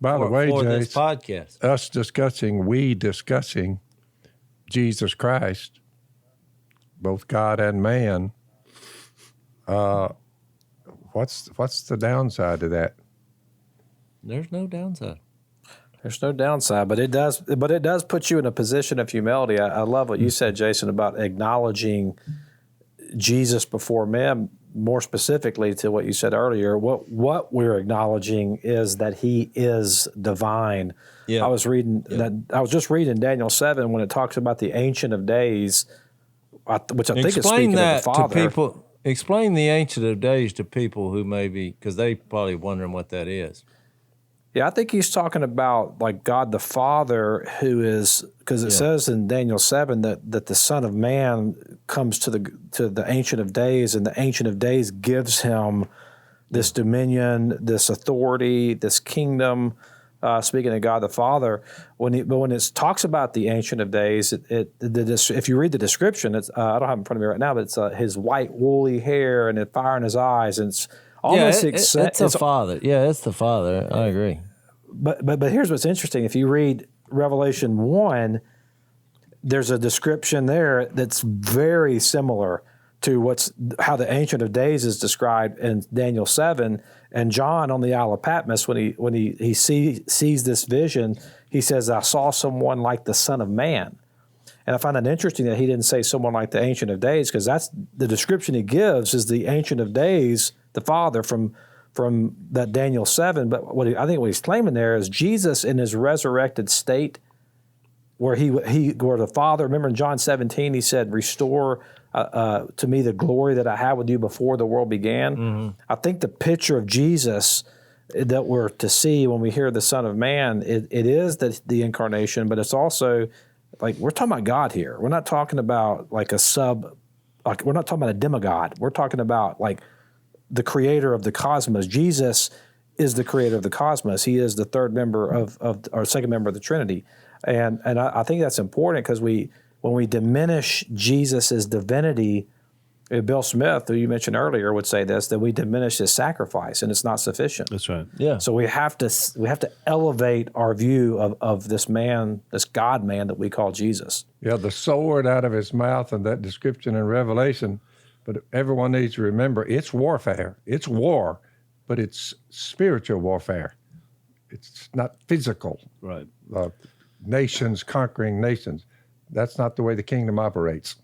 By the way, for Jase, this podcast. We discussing Jesus Christ, both God and man. What's the downside to that? There's no downside. There's no downside, but it does put you in a position of humility. I love what you said, Jason, about acknowledging Jesus before men. More specifically to what you said earlier, what we're acknowledging is that he is divine. Yeah. I was just reading Daniel 7 when it talks about the Ancient of Days, which I think is speaking of the Father. To people. Explain the Ancient of Days to people who because they probably wondering what that is. Yeah, I think he's talking about like God the Father, who is, because it says in Daniel 7 that the Son of Man comes to the Ancient of Days, and the Ancient of Days gives him this dominion, this authority, this kingdom. Speaking of God the Father, when it talks about the Ancient of Days, if you read the description, it's I don't have it in front of me right now, but it's his white woolly hair and the fire in his eyes, and it's almost it's the Father. Yeah, it's the Father. I agree. But here's what's interesting: if you read Revelation 1, there's a description there that's very similar to how the Ancient of Days is described in Daniel 7. And John on the Isle of Patmos, when he sees this vision, he says, "I saw someone like the Son of Man." And I find it interesting that he didn't say someone like the Ancient of Days, because that's the description he gives is the Ancient of Days, the Father from that Daniel 7. But I think what he's claiming there is Jesus in his resurrected state, where the Father. Remember in John 17, he said, "Restore to me the glory that I had with you before the world began." Mm-hmm. I think the picture of Jesus that we're to see when we hear the Son of Man, it is the incarnation, but it's also like we're talking about God here. We're not talking about like we're not talking about a demigod. We're talking about like the creator of the cosmos. Jesus is the creator of the cosmos. He is the third member or second member of the Trinity. And I think that's important because when we diminish Jesus' divinity, Bill Smith, who you mentioned earlier, would say this, that we diminish his sacrifice and it's not sufficient. That's right. Yeah. So we have to elevate our view of this man, this God man that we call Jesus. Yeah, the sword out of his mouth and that description in Revelation. But everyone needs to remember it's warfare. It's war, but it's spiritual warfare. It's not physical. Right. Nations conquering nations. That's not the way the kingdom operates.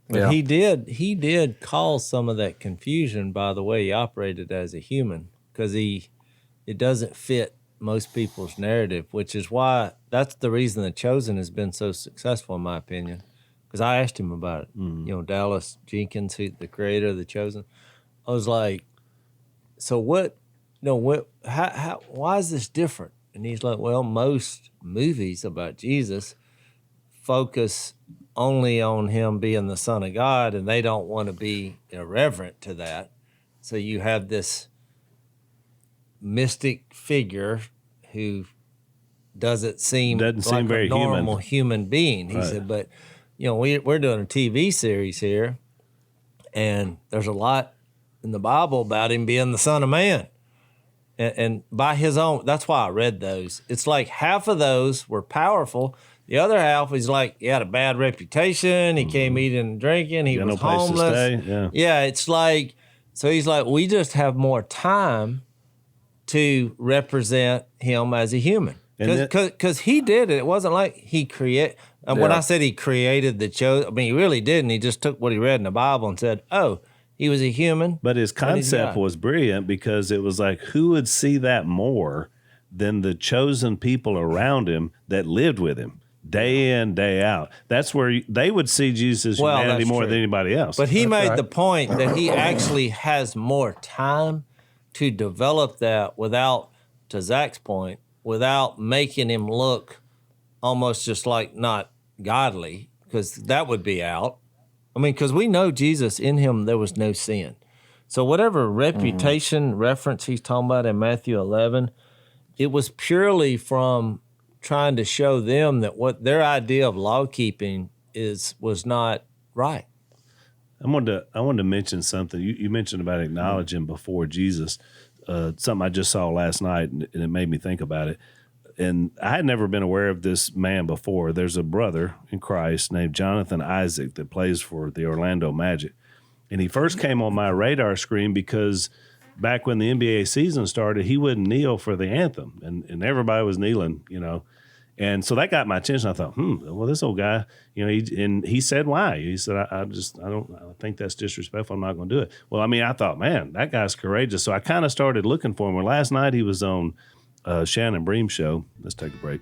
But he did cause some of that confusion by the way he operated as a human, because it doesn't fit most people's narrative, which is why that's the reason The Chosen has been so successful, in my opinion. Because I asked him about it. You know, Dallas Jenkins, the creator of The Chosen. I was like, so what? How? Why is this different? And he's like, well, most movies about Jesus focus only on him being the Son of God, and they don't want to be irreverent to that. So you have this mystic figure who doesn't seem like very a normal human being. He said, but we're doing a TV series here, and there's a lot in the Bible about him being the Son of Man. And by his own, that's why I read those. It's like half of those were powerful. The other half was like, he had a bad reputation. He came eating and drinking. He was homeless. Yeah, it's like, so he's like, we just have more time to represent him as a human. Because he did it. It wasn't like he created. When I said he created The Chosen, I mean, he really didn't. He just took what he read in the Bible and said, oh, he was a human. But his concept was brilliant because it was like, who would see that more than the chosen people around him that lived with him day in, day out? That's where they would see Jesus' humanity more than anybody else. But he made the point that he actually has more time to develop that without, to Zach's point, without making him look almost just like not godly, because that would be out. I mean, because we know Jesus, in him there was no sin. So whatever reputation reference he's talking about in Matthew 11, it was purely from trying to show them that what their idea of law keeping was not right. I wanted to mention something. You mentioned about acknowledging before Jesus, something I just saw last night, and it made me think about it. And I had never been aware of this man before. There's a brother in Christ named Jonathan Isaac that plays for the Orlando Magic. And he first came on my radar screen because back when the NBA season started, he wouldn't kneel for the anthem. And everybody was kneeling, And so that got my attention. I thought, well, this old guy, he said why. He said, I think that's disrespectful. I'm not going to do it. Well, I mean, I thought, man, that guy's courageous. So I kind of started looking for him. Well, last night he was on Shannon Bream's show. Let's take a break.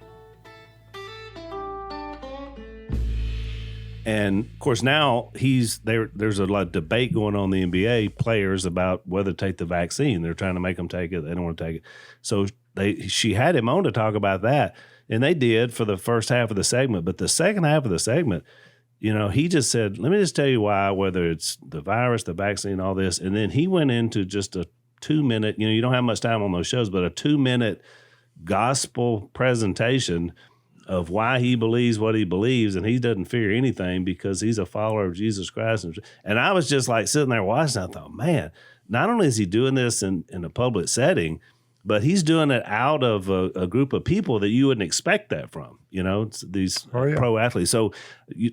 And of course now there's a lot of debate going on in the NBA players about whether to take the vaccine. They're trying to make them take it. They don't want to take it. So she had him on to talk about that. And they did for the first half of the segment. But the second half of the segment, he just said, let me just tell you why, whether it's the virus, the vaccine, all this. And then he went into just a 2-minute, you don't have much time on those shows, but a 2-minute gospel presentation of why he believes what he believes, and he doesn't fear anything because he's a follower of Jesus Christ. And I was just like sitting there watching, I thought, man, not only is he doing this in a public setting, but he's doing it out of a group of people that you wouldn't expect that from, these pro athletes. So,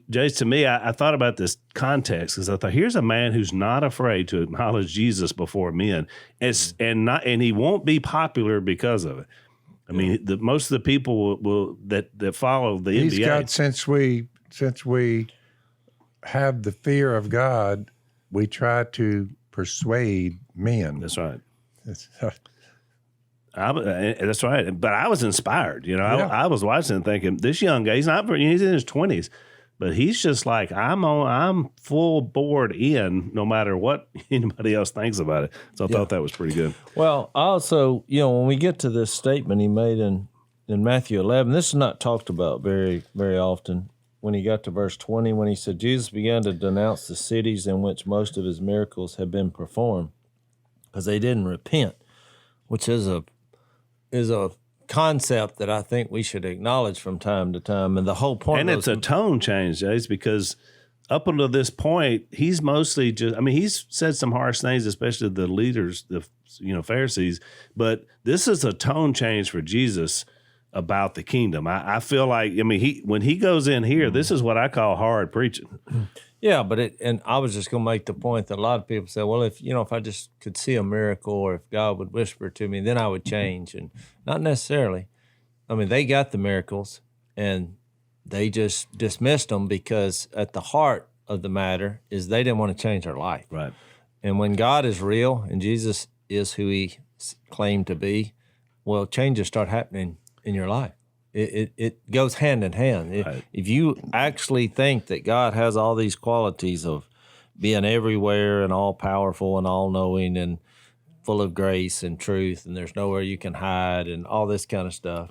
Jase, to me, I thought about this context because I thought, here's a man who's not afraid to acknowledge Jesus before men, and he won't be popular because of it. I mean, most of the people that follow the NBA. He's got, since we have the fear of God, we try to persuade men. That's right. That's right. But I was inspired. I was watching and thinking, this young guy, he's in his 20s, but he's just like, I'm full board in no matter what anybody else thinks about it. So I thought that was pretty good. Well, also, when we get to this statement he made in Matthew 11, this is not talked about very, very often. When he got to verse 20, when he said, Jesus began to denounce the cities in which most of his miracles had been performed because they didn't repent, which is a concept that I think we should acknowledge from time to time. And the whole point, and it's a tone change, Jase, because up until this point, he's mostly just, he's said some harsh things, especially the leaders, the Pharisees, but this is a tone change for Jesus about the kingdom. I feel like, when he goes in here, this is what I call hard preaching. Yeah, and I was just going to make the point that a lot of people say, well, if I just could see a miracle or if God would whisper to me, then I would change. And not necessarily. They got the miracles and they just dismissed them because at the heart of the matter is they didn't want to change their life. Right. And when God is real and Jesus is who he claimed to be, well, changes start happening in your life. It goes hand in hand. Right. If you actually think that God has all these qualities of being everywhere and all powerful and all knowing and full of grace and truth and there's nowhere you can hide and all this kind of stuff,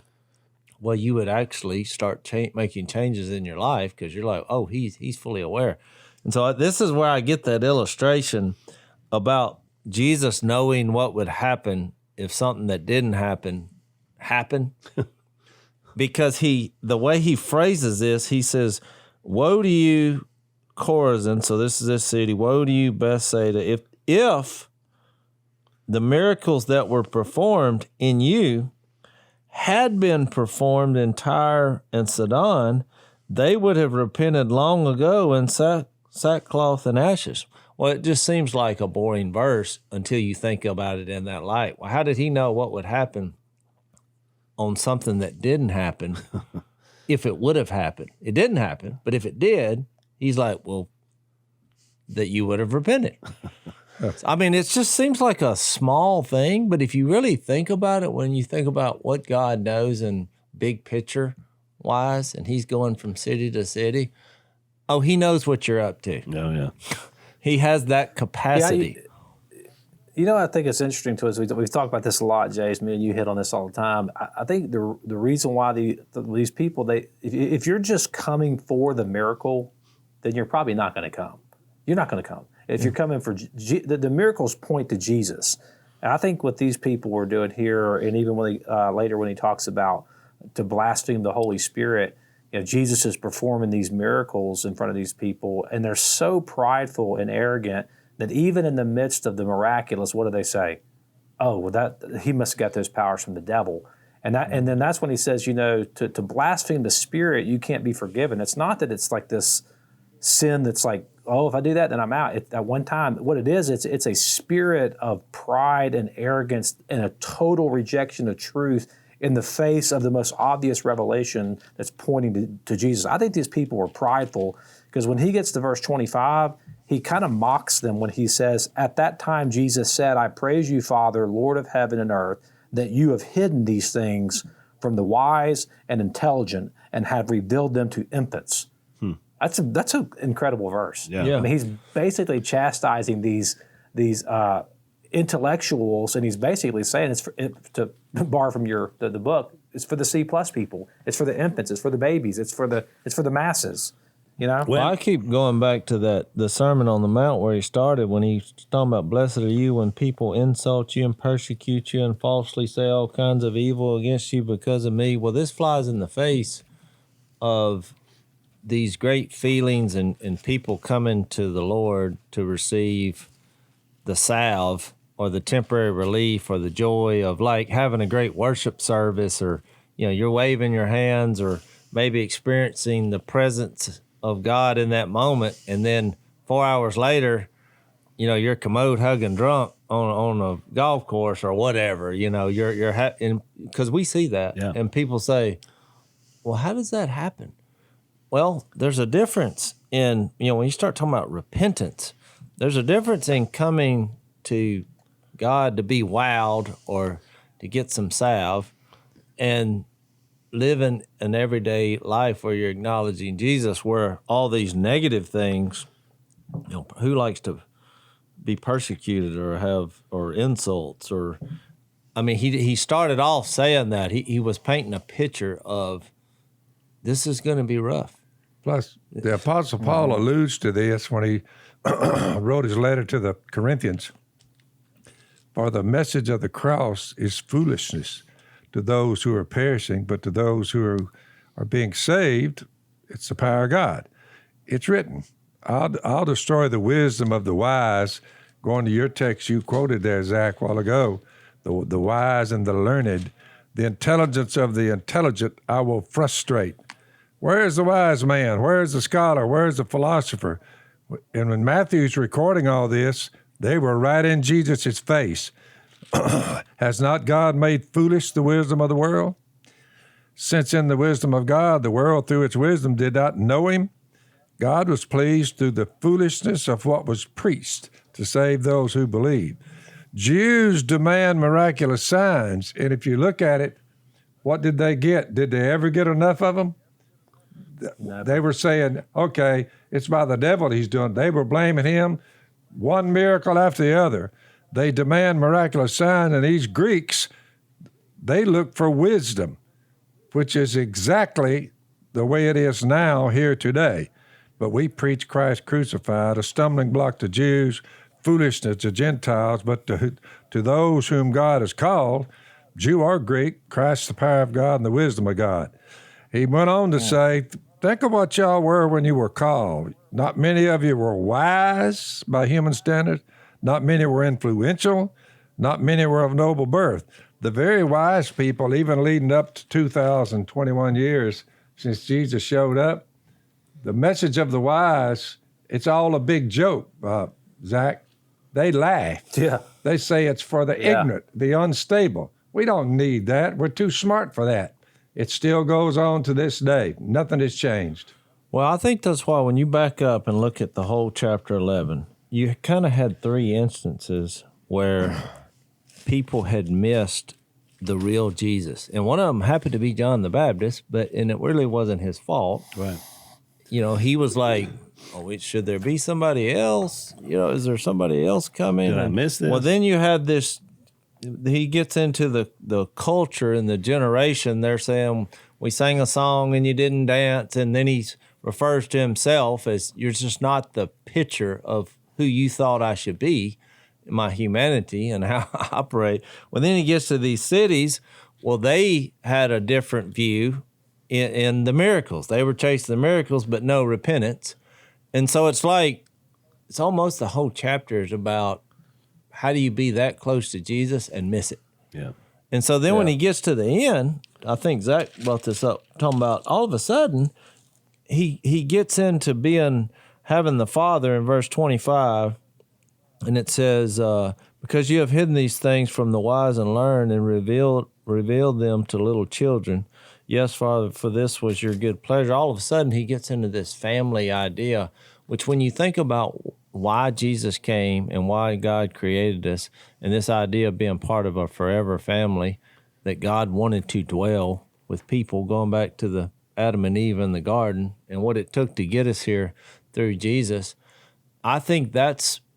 well, you would actually start making changes in your life because you're like, oh, he's fully aware. And so this is where I get that illustration about Jesus knowing what would happen if something that didn't happen happened. Because the way he phrases this, he says, woe to you, Chorazin, so this is this city, woe to you, Bethsaida, if the miracles that were performed in you had been performed in Tyre and Sidon, they would have repented long ago in sackcloth and ashes. Well, it just seems like a boring verse until you think about it in that light. Well, how did he know what would happen on something that didn't happen if it would have happened? It didn't happen, but if it did, he's like, well, that you would have repented. It just seems like a small thing, but if you really think about it, when you think about what God knows in big picture wise, and he's going from city to city, he knows what you're up to. Oh, yeah. He has that capacity. I think it's interesting to us. We've talked about this a lot, Jase. Me and you hit on this all the time. I think the reason why these people, if you're just coming for the miracle, then you're probably not going to come. You're not going to come. If you're coming for the miracles point to Jesus. And I think what these people were doing here, and even later when he talks about to blaspheme the Holy Spirit, Jesus is performing these miracles in front of these people, and they're so prideful and arrogant that even in the midst of the miraculous, what do they say? Oh, well, he must have got those powers from the devil. And then that's when he says, to blaspheme the Spirit, you can't be forgiven. It's not that it's like this sin that's like, oh, if I do that, then I'm out. At one time, what it is, it's a spirit of pride and arrogance and a total rejection of truth in the face of the most obvious revelation that's pointing to Jesus. I think these people were prideful because when he gets to verse 25, he kind of mocks them when he says, at that time Jesus said, I praise you, Father, Lord of heaven and earth, that you have hidden these things from the wise and intelligent and have revealed them to infants. That's an incredible verse. Yeah. He's basically chastising these intellectuals, and he's basically saying it's to borrow from the book. It's for the C+ people. It's for the infants. It's for the babies. It's for the masses. Well, I keep going back to the Sermon on the Mount where he started when he's talking about blessed are you when people insult you and persecute you and falsely say all kinds of evil against you because of me. Well, this flies in the face of these great feelings and people coming to the Lord to receive the salve or the temporary relief or the joy of like having a great worship service, or you're waving your hands or maybe experiencing the presence of God in that moment, and then 4 hours later, you're commode hugging drunk on a golf course or whatever. You're because we see that, and people say, "Well, how does that happen?" Well, there's a difference in when you start talking about repentance. There's a difference in coming to God to be wowed or to get some salve, and living an everyday life where you're acknowledging Jesus, where all these negative things, who likes to be persecuted or insults or, I mean, he started off saying that he was painting a picture of this is going to be rough. Plus, the Apostle Paul alludes to this when he wrote his letter to the Corinthians. For the message of the cross is foolishness to those who are perishing, but to those who are being saved, it's the power of God. It's written, I'll destroy the wisdom of the wise. Going to your text you quoted there, Zach, a while ago, the wise and the learned, the intelligence of the intelligent I will frustrate. Where is the wise man? Where is the scholar? Where is the philosopher? And when Matthew's recording all this, they were right in Jesus' face. Has not God made foolish the wisdom of the world? Since in the wisdom of God, the world through its wisdom did not know him, God was pleased through the foolishness of what was preached to save those who believe. Jews demand miraculous signs, and if you look at it, what did they get? Did they ever get enough of them? They were saying, okay, it's by the devil he's doing. They were blaming him, one miracle after the other. They demand miraculous signs, and these Greeks, they look for wisdom, which is exactly the way it is now here today. But we preach Christ crucified, a stumbling block to Jews, foolishness to Gentiles, but to those whom God has called, Jew or Greek, Christ the power of God and the wisdom of God. He went on to say, think of what y'all were when you were called. Not many of you were wise by human standards. Not many were influential. Not many were of noble birth. The very wise people, even leading up to 2021 years since Jesus showed up, the message of the wise, it's all a big joke, Zach. They laugh. Yeah. They say it's for the ignorant, the unstable. We don't need that. We're too smart for that. It still goes on to this day. Nothing has changed. Well, I think that's why when you back up and look at the whole chapter 11, you kind of had three instances where people had missed the real Jesus. And one of them happened to be John the Baptist, and it really wasn't his fault. Right. You know, he was like, should there be somebody else? You know, is there somebody else coming? Did I miss this? Well, then you had this, he gets into the culture and the generation. They're saying, we sang a song and you didn't dance. And then he refers to himself as, you're just not the picture of who you thought I should be, my humanity and how I operate. Well, then he gets to these cities. Well, they had a different view in the miracles. They were chasing the miracles, but no repentance. And so it's like, it's almost the whole chapter is about how do you be that close to Jesus and miss it? Yeah. And so then when he gets to the end, I think Zach brought this up, talking about all of a sudden, he gets into having the Father in verse 25, and it says, because you have hidden these things from the wise and learned and revealed them to little children. Yes, Father, for this was your good pleasure. All of a sudden, he gets into this family idea, which when you think about why Jesus came and why God created us, and this idea of being part of a forever family, that God wanted to dwell with people, going back to the Adam and Eve in the garden, and what it took to get us here through Jesus, I think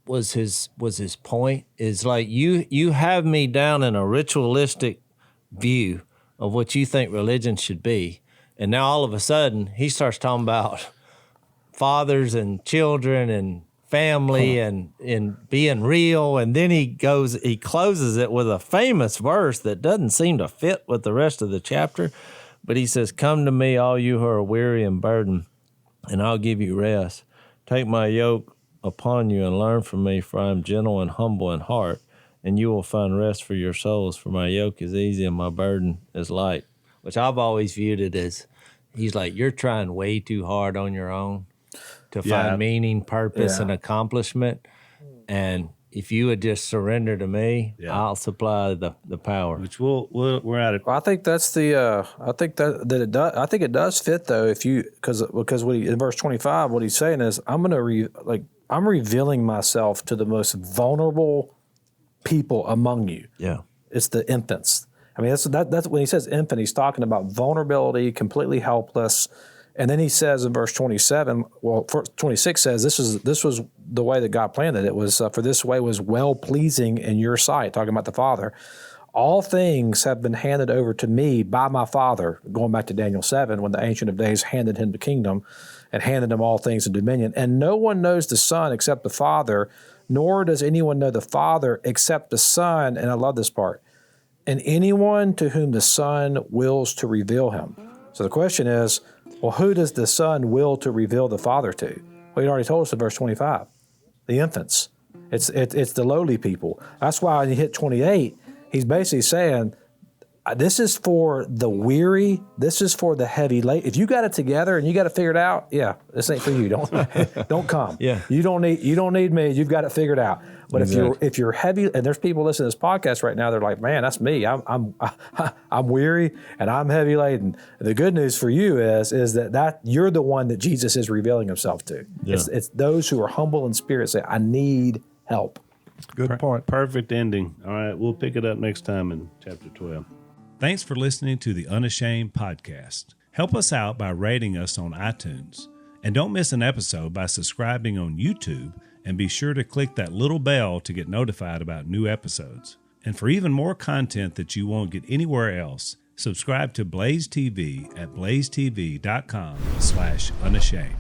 was his point, is like, you have me down in a ritualistic view of what you think religion should be. And now all of a sudden he starts talking about fathers and children and family and being real. And then he closes it with a famous verse that doesn't seem to fit with the rest of the chapter. But he says, come to me, all you who are weary and burdened, and I'll give you rest. Take my yoke upon you and learn from me, for I am gentle and humble in heart, and you will find rest for your souls, for my yoke is easy and my burden is light. Which I've always viewed it as, he's like, you're trying way too hard on your own to find meaning, purpose, and accomplishment. And if you would just surrender to me, I'll supply the power. Which we're at it. Well, I think that's the. I think that it does. I think it does fit though. If you because what in verse 25, what he's saying is, I'm revealing myself to the most vulnerable people among you. Yeah, it's the infants, I mean, that's when he says infant, he's talking about vulnerability, completely helpless. And then he says in verse 27, 26 says, this was the way that God planned it. It was, for this way was well-pleasing in your sight, talking about the Father. All things have been handed over to me by my Father, going back to Daniel 7, when the Ancient of Days handed him the kingdom and handed him all things in dominion. And no one knows the Son except the Father, nor does anyone know the Father except the Son, and I love this part, and anyone to whom the Son wills to reveal him. So the question is, well, who does the Son will to reveal the Father to? Well, he already told us in verse 25, the infants. It's the lowly people. That's why when you hit 28, he's basically saying, this is for the weary. This is for the heavy laden. If you got it together and you got it figured out, yeah, this ain't for you. Don't come. Yeah. You don't need me. You've got it figured out. But if you're heavy, and there's people listening to this podcast right now, they're like, man, that's me. I'm weary and I'm heavy laden. The good news for you is that you're the one that Jesus is revealing himself to. Yeah. It's those who are humble in spirit say, I need help. Good point. Perfect ending. All right, we'll pick it up next time in chapter 12. Thanks for listening to the Unashamed podcast. Help us out by rating us on iTunes. And don't miss an episode by subscribing on YouTube, and be sure to click that little bell to get notified about new episodes. And for even more content that you won't get anywhere else, subscribe to Blaze TV at blazetv.com/unashamed.